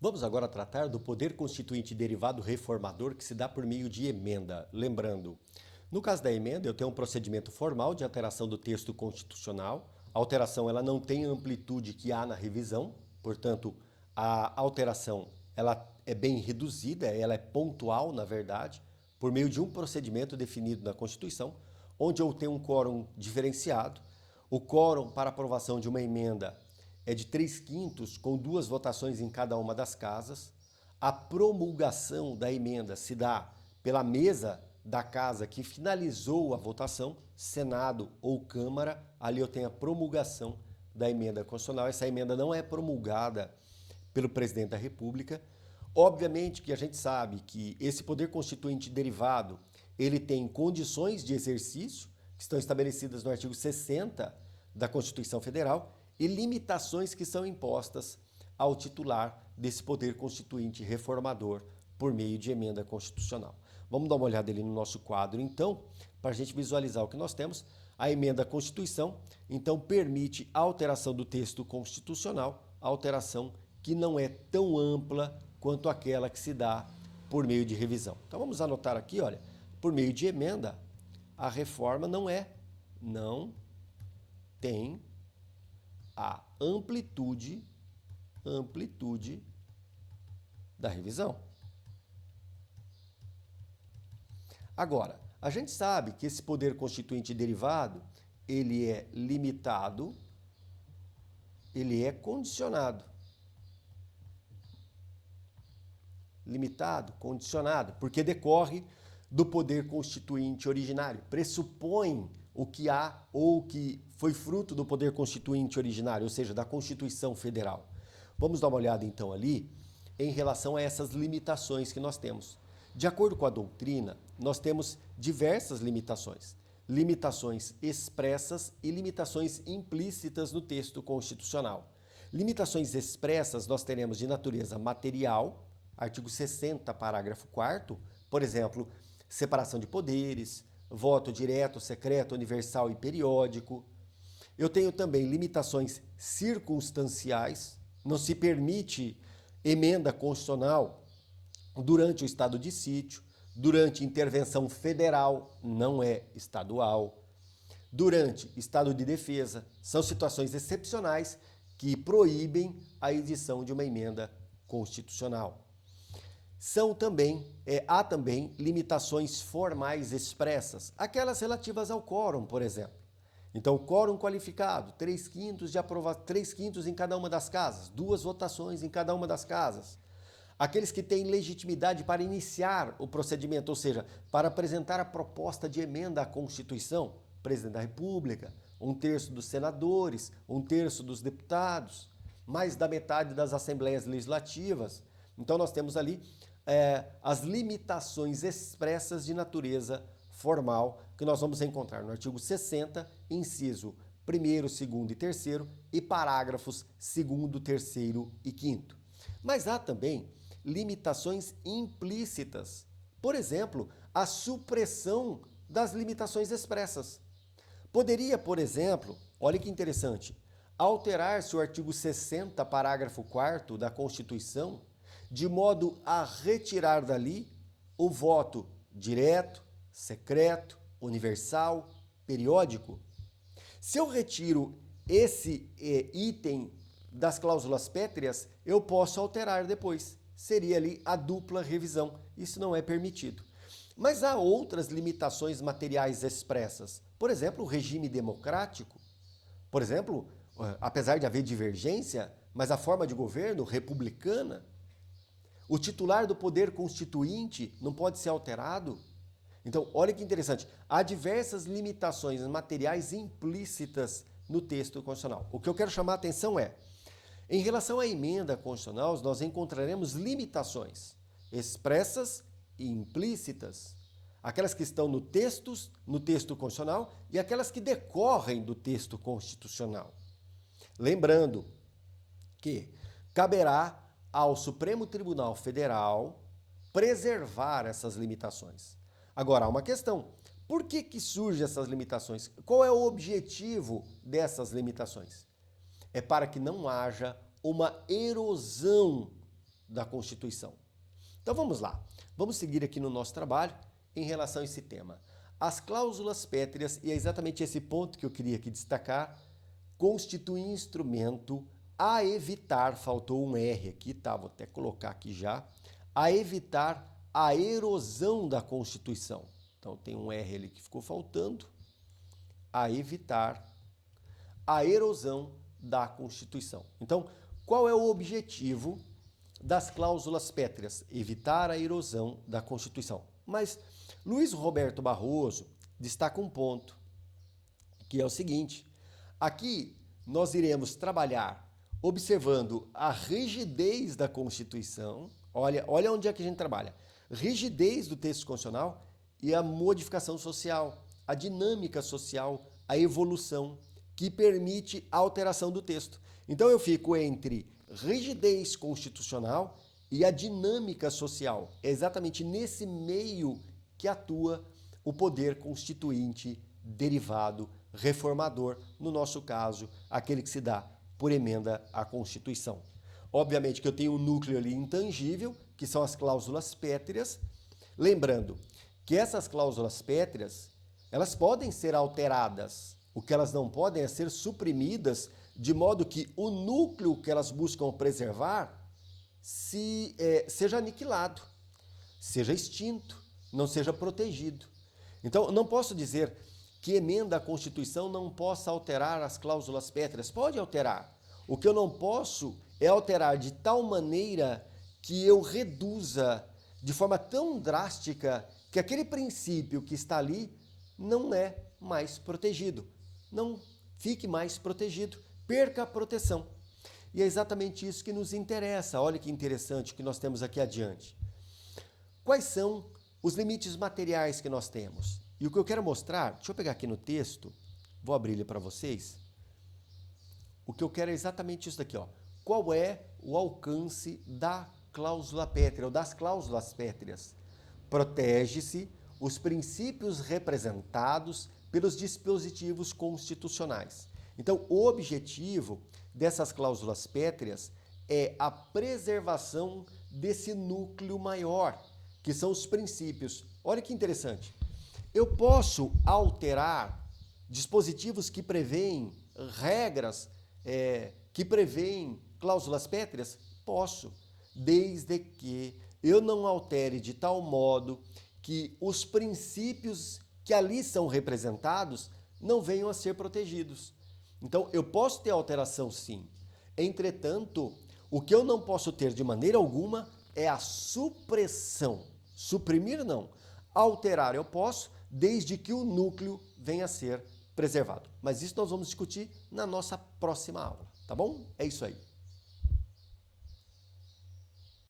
Vamos agora tratar do poder constituinte derivado reformador que se dá por meio de emenda. Lembrando, no caso da emenda, eu tenho um procedimento formal de alteração do texto constitucional. A alteração ela não tem a amplitude que há na revisão, portanto, a alteração ela é bem reduzida, ela é pontual, na verdade, por meio de um procedimento definido na Constituição, onde eu tenho um quórum diferenciado. O quórum para aprovação de uma emenda é de 3/5, com 2 votações em cada uma das casas. A promulgação da emenda se dá pela mesa da casa que finalizou a votação, Senado ou Câmara. Ali eu tenho a promulgação da emenda constitucional. Essa emenda não é promulgada pelo presidente da República. Obviamente que a gente sabe que esse poder constituinte derivado, ele tem condições de exercício, que estão estabelecidas no artigo 60 da Constituição Federal, e limitações que são impostas ao titular desse poder constituinte reformador por meio de emenda constitucional. Vamos dar uma olhada ali no nosso quadro, então, para a gente visualizar o que nós temos. A emenda à Constituição, então, permite a alteração do texto constitucional, a alteração que não é tão ampla quanto aquela que se dá por meio de revisão. Então, vamos anotar aqui, olha, por meio de emenda, a reforma não tem a amplitude da revisão. Agora, a gente sabe que esse poder constituinte derivado, ele é limitado, ele é condicionado. Limitado, condicionado, porque decorre do poder constituinte originário, pressupõe o que há ou o que foi fruto do poder constituinte originário, ou seja, da Constituição Federal. Vamos dar uma olhada então ali em relação a essas limitações que nós temos. De acordo com a doutrina, nós temos diversas limitações. Limitações expressas e limitações implícitas no texto constitucional. Limitações expressas nós teremos de natureza material, artigo 60, parágrafo 4º, por exemplo, separação de poderes, voto direto, secreto, universal e periódico. Eu tenho também limitações circunstanciais, não se permite emenda constitucional durante o estado de sítio, durante intervenção federal, não é estadual, durante estado de defesa. São situações excepcionais que proíbem a edição de uma emenda constitucional. Há também limitações formais expressas, aquelas relativas ao quórum, por exemplo. Então, quórum qualificado, 3/5 de aprovação, 3/5 em cada uma das casas, 2 votações em cada uma das casas. Aqueles que têm legitimidade para iniciar o procedimento, ou seja, para apresentar a proposta de emenda à Constituição, presidente da República, 1/3 dos senadores, 1/3 dos deputados, mais da metade das assembleias legislativas. Então, nós temos ali as limitações expressas de natureza formal que nós vamos encontrar no artigo 60, inciso 1º, 2º e 3º e parágrafos 2º, 3º e 5º. Mas há também limitações implícitas. Por exemplo, a supressão das limitações expressas. Poderia, por exemplo, olha que interessante, alterar-se o artigo 60, parágrafo 4º da Constituição, de modo a retirar dali o voto direto, secreto, universal, periódico. Se eu retiro esse item das cláusulas pétreas, eu posso alterar depois. Seria ali a dupla revisão. Isso não é permitido. Mas há outras limitações materiais expressas. Por exemplo, o regime democrático. Por exemplo, apesar de haver divergência, mas a forma de governo republicana. O titular do poder constituinte não pode ser alterado. Então, olha que interessante. Há diversas limitações materiais implícitas no texto constitucional. O que eu quero chamar a atenção é, em relação à emenda constitucional, nós encontraremos limitações expressas e implícitas. Aquelas que estão no texto constitucional e aquelas que decorrem do texto constitucional. Lembrando que caberá ao Supremo Tribunal Federal preservar essas limitações. Agora, há uma questão. Por que surgem essas limitações? Qual é o objetivo dessas limitações? É para que não haja uma erosão da Constituição. Então vamos lá, vamos seguir aqui no nosso trabalho em relação a esse tema. As cláusulas pétreas, e é exatamente esse ponto que eu queria aqui destacar, constituem instrumento a evitar, faltou um R aqui, tá? Vou até colocar aqui já, a evitar a erosão da Constituição. Então tem um R ali que ficou faltando, a evitar a erosão da Constituição. Então, qual é o objetivo das cláusulas pétreas? Evitar a erosão da Constituição. Mas Luiz Roberto Barroso destaca um ponto, que é o seguinte: aqui nós iremos trabalhar observando a rigidez da Constituição. Olha onde é que a gente trabalha. Rigidez do texto constitucional e a modificação social, a dinâmica social, a evolução que permite a alteração do texto. Então eu fico entre rigidez constitucional e a dinâmica social. É exatamente nesse meio que atua o poder constituinte derivado, reformador, no nosso caso, aquele que se dá por emenda à Constituição. Obviamente que eu tenho um núcleo ali intangível, que são as cláusulas pétreas. Lembrando que essas cláusulas pétreas, elas podem ser alteradas. O que elas não podem é ser suprimidas, de modo que o núcleo que elas buscam preservar seja aniquilado, seja extinto, não seja protegido. Então, não posso dizer que emenda à Constituição não possa alterar as cláusulas pétreas. Pode alterar. O que eu não posso é alterar de tal maneira que eu reduza de forma tão drástica que aquele princípio que está ali não é mais protegido. Não fique mais protegido, perca a proteção. E é exatamente isso que nos interessa. Olha que interessante que nós temos aqui adiante. Quais são os limites materiais que nós temos? E o que eu quero mostrar, deixa eu pegar aqui no texto, vou abrir ele para vocês. O que eu quero é exatamente isso daqui, ó. Qual é o alcance da cláusula pétrea, ou das cláusulas pétreas? Protege-se os princípios representados pelos dispositivos constitucionais. Então, o objetivo dessas cláusulas pétreas é a preservação desse núcleo maior, que são os princípios. Olha que interessante. Eu posso alterar dispositivos que prevêem regras, que prevêem cláusulas pétreas? Posso, desde que eu não altere de tal modo que os princípios que ali são representados não venham a ser protegidos. Então, eu posso ter alteração sim. Entretanto, o que eu não posso ter de maneira alguma é a supressão. Suprimir, não. Alterar eu posso, desde que o núcleo venha a ser preservado. Mas isso nós vamos discutir na nossa próxima aula, tá bom? É isso aí.